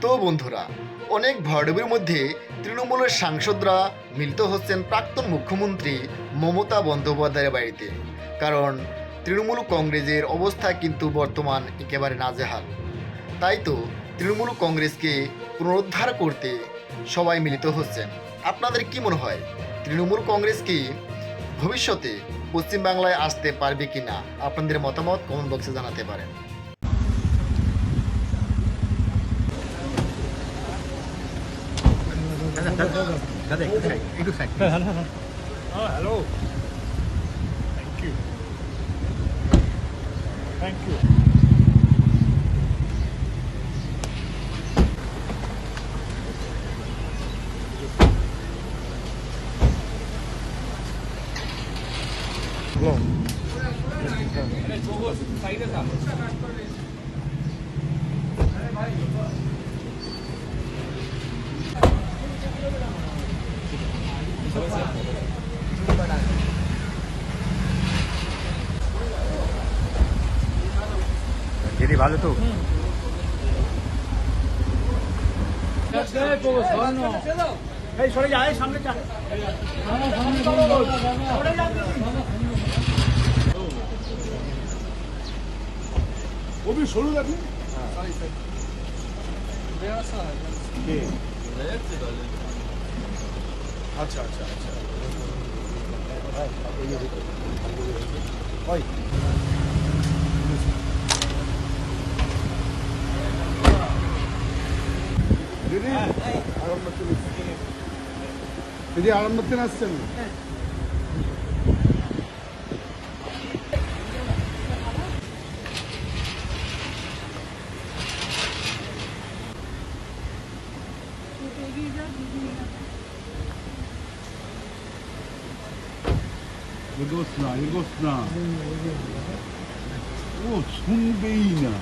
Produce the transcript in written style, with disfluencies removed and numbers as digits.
তো বন্ধুরা, অনেক ভয়াডুবির মধ্যে তৃণমূলের সাংসদরা মিলিত হচ্ছেন প্রাক্তন মুখ্যমন্ত্রী মমতা বন্দ্যোপাধ্যায়ের বাড়িতে। কারণ তৃণমূল কংগ্রেসের অবস্থা কিন্তু বর্তমান একেবারে নাজেহাল। তাই তো তৃণমূল কংগ্রেসকে পুনরুদ্ধার করতে সবাই মিলিত হচ্ছেন। আপনাদের কি মনে হয়, তৃণমূল কংগ্রেস কি ভবিষ্যতে পশ্চিমবাংলায় আসতে পারবে কি না? আপনাদের মতামত কমেন্ট বক্সে জানাতে পারেন। দাদা একটু side hello, thank you, thank you. দিদি ভালো তো? এই সরে যা, এই সামনে যা। ওবি সরু দেখি। আচ্ছা আচ্ছা আচ্ছা। ওই দিদি দিদি আরামবাগ আসছেন? এগোস না ও শুনবেই না।